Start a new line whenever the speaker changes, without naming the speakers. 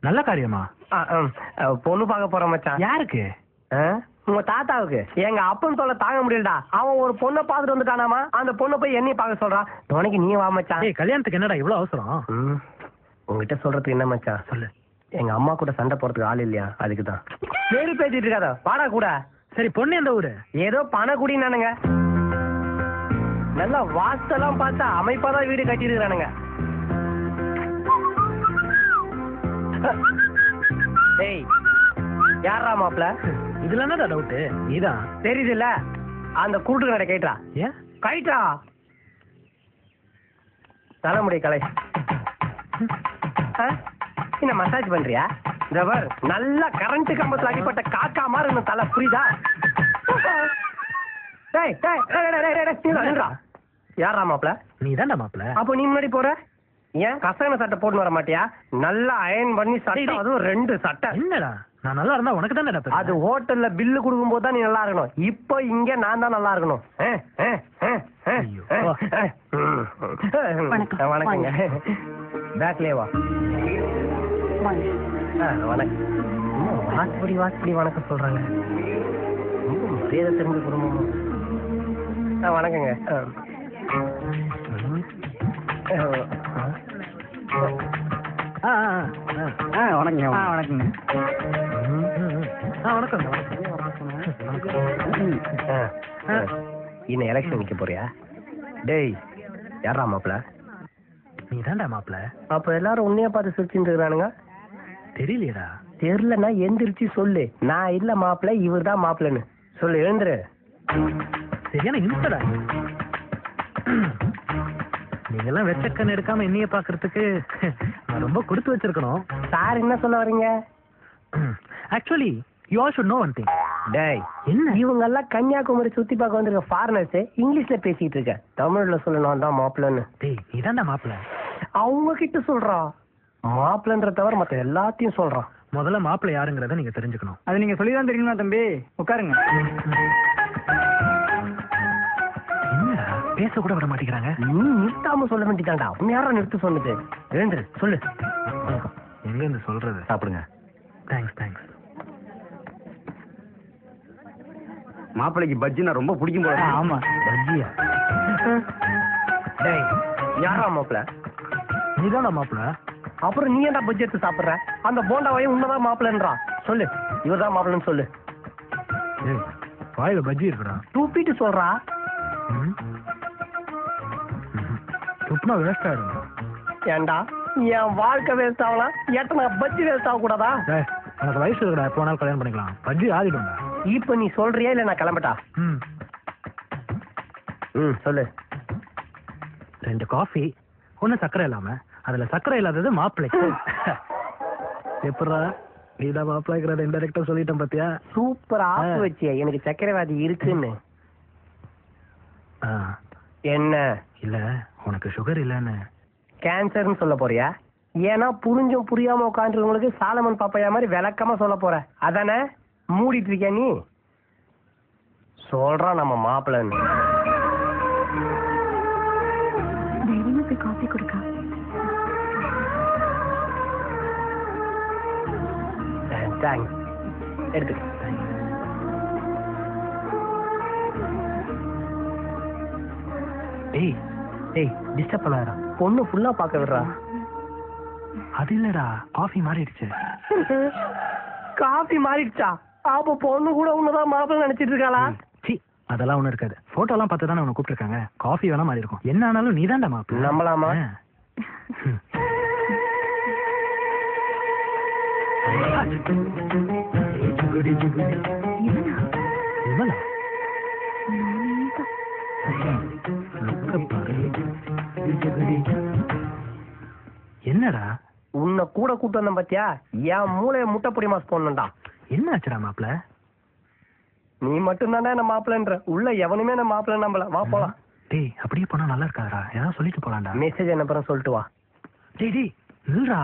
நல்ல காரியமா?
பொண்ணு பார்க்க போறோம் மச்சான்.
யாருக்கு?
உங்க தாத்தாவுக்கு. எங்க அப்பன் சொல்ல தாங்க முடியலடா. அவன் ஒரு பொண்ணை பார்த்துட்டு வந்துட்டானாமா, அந்த பொண்ணை போய் என்னைய பார்க்க சொல்றான். துணைக்கு நீ வா மச்சான்.
கல்யாணத்துக்கு என்னடா இவ்வளவு அவசரம்?
உங்ககிட்ட சொல்றதுக்கு என்ன மச்சான்?
சொல்லு.
எங்க அம்மா கூட சண்டை போறதுக்கு ஆள் இல்லையா, அதுக்குதான். சரி பேசிட்டு இருக்காத, வாடா கூட.
சரி, பொண்ணு எந்த ஊரு?
ஏதோ பணக்குடி நானுங்க. நல்லா வாஸ்தெல்லாம் பார்த்தா அமைப்பாதான் வீடு கட்டிருக்கானுங்க. டேய், யாரா மாப்ள?
இதுல என்னடா டவுட்? நீதான்.
தெரியுது இல்ல, அந்த குருட்டு கடை கைட்டா.
ஏன்
கைட்டா? தலைமுடி கலை. என்ன மசாஜ் பண்றியா? ஜவர் நல்லா கரண்ட் கம்பத்துல அடிப்பட்ட காக்கா மாதிரி இருந்த தலை, புரியுதா? யாரா மாப்ள?
நீதான்டா மாப்ள.
அப்போ நீ முன்னாடி போற ஏன்? கசகன சட்டை போட்டு வர மாட்டியா? நல்லா அயன் பண்ணி சட்டை, அதுவும் 2 சட்டை.
என்னடா, நான் நல்லா இருந்தா உனக்கு தானே.
அது ஹோட்டல்ல பில்லு கொடுக்கும் போது தான் நீ நல்லா இருக்கணும். இப்போ இங்க நான் தான் நல்லா இருக்கணும். வணக்கங்க. பேக்லயே வா. வணக்கம். வாஸ்படி வாஸ்படி வணக்கம் சொல்றாங்க. மரியாதை தெரிஞ்ச குடும்பம். வணக்கங்க.
வணக்கங்க. வணக்கங்க.
இன்னும் எலெக்ஷன் நிக்க போறியா? டேய், யாரா மாப்பிள?
நீ தான்டா மாப்பிள.
அப்ப எல்லாரும் உன்னைய பார்த்து சிரிச்சுட்டு இருக்கானுங்க.
தெரியலையடா.
தெரியலன்னா எந்திரிச்சு சொல்லு, நான் இல்ல மாப்பிள, இவர் தான் மாப்பிளன்னு சொல்லு. எழுந்துரு.
சரியான இன்ஸ்டடா. நீங்கெல்லாம் வெச்சக்கன் எடுக்காம என்னைய பாக்குறதுக்கு நான் ரொம்ப கொடுத்து வச்சிருக்கணும்.
சார் என்ன சொல்ல வரீங்க?
Actually you all should know one thing.
டேய், என்ன இவங்க எல்லாம் கன்னியாகுமரி சுத்தி பார்க்க வந்திருக்க ஃபாரினர்ஸ் இங்கிலீஷ்ல பேசிட்டு இருக்க, தமிழ்ல சொல்லணும் தான் மாப்பிளன்னு.
டேய், நீதான்டா மாப்பிள.
அவங்க கிட்ட சொல்றான் மாப்பிளன்ற தவிர மத்த எல்லாத்தையும் சொல்றான்.
முதல்ல மாப்பிள யாருங்கிறத நீங்க தெரிஞ்சுக்கணும்.
அது நீங்க சொல்லிதான் தெரியுமா தம்பி? உட்காருங்க.
என்னடா பேச கூட விட மாட்டேங்கிறாங்க.
நீ நிறுத்தாம சொல்ல வேண்டியதாண்டா. யாரும் நிறுத்த சொன்னது? எழுந்துரு, சொல்லு.
எங்க இருந்து சொல்றது?
சாப்பிடுங்க.
Thanks thanks.
மாப்பிளைக்கு பஜ்ஜினா ரொம்ப பிடிக்கும் போல.
ஆமா, பஜ்ஜியா?
டேய், யாரா மாப்பிள?
நீதானா மாப்பிள?
அப்புறம் நீ ஏன்டா பஜ்ஜி எடுத்து சாப்பிடுற? அந்த போண்டாவையும் உன்னதான் மாப்பிளன்றா. சொல்லு, இவர்தான் மாப்பிளன்னு சொல்லு.
வாயில பஜ்ஜி இருக்குடா.
தூப்பிட்டு சொல்றா.
துப்புனா வேஸ்ட் ஆயிடும்.
ஏண்டா என் வாழ்க்கை வேஸ்ட் ஆகலாம், எத்தனை பஜ்ஜி வேஸ்ட் ஆக கூடாதா?
எனக்கு வயசு இருக்குடா, எப்போ வேணாலும் கல்யாணம் பண்ணிக்கலாம். பஜ்ஜி ஆதிடும்டா.
இப்ப நீ சொல்றியா இல்ல நான் கிளம்பட்டா? சொல்லு.
2 காஃபி, 1 சர்க்கரை இல்லாம. அதுல சர்க்கரை இல்லாதது மாப்பிள்ளைக்கு. எப்படா நீதான் மாப்பிள்ளைக்கிறத இன்டெரக்டா சொல்லிட்டேன் பாத்தியா?
சூப்பர் ஆப்பு வச்சியா. எனக்கு சர்க்கரைவாதி இருக்குன்னு. என்ன
இல்ல, உனக்கு சுகர் இல்லன்னு.
கேன்சர்னு சொல்ல போறியா? ஏன்னா புரிஞ்சும் புரியாம உட்காந்துருவங்களுக்கு சாலமன் பாப்பையா மாதிரி விளக்கமா சொல்ல போற, அதானே? மூடிட்டு இருக்கியா நீ? சொல்றான் நம்ம மாப்பிள்ளன்னு.
காஃபி கொடுக்க
தேங்க்ஸ். எடுத்துக்க.
டேய் டேய், டிஸ்டர்ப் பண்ணாதடா.
பொண்ணு ஃபுல்லா பார்க்க விடுறா.
அது இல்லடா, காஃபி மாறிடுச்சு.
காஃபி மாறிடுச்சா? அப்ப பொண்ணு கூட உன்னதான் மாப்பிள்ளை நினைச்சிட்டு இருக்காளா?
அதெல்லாம் ஒண்ணு இருக்காது. போட்டோ எல்லாம் பார்த்து தானே உன்னை கூப்பிட்டுருக்காங்க. காஃபி வேணா மாறி இருக்கும். என்ன ஆனாலும் நீதான்டா மாப்பிள்ளை.
நம்பலாமா?
என்னடா
உன்னை கூட கூட்டு வந்தேன் பாத்தியா? என் மூளைய முட்டை பொடி மாசு போடணும்டா.
என்ன ஆச்சுடா மாப்பிள்ள?
நீ மட்டும் தானே என்ன மாப்பிள்ளன்ற, உள்ள எவனுமே என்ன மாப்பிள்ள நம்பல. வா போலாம்.
டேய், அப்படியே போனா நல்லா இருக்காதா? ஏதாவது சொல்லிட்டு போலாம்டா.
மெசேஜ் என்ன சொல்லிட்டு வா.
டேய் டேய், நில்றா.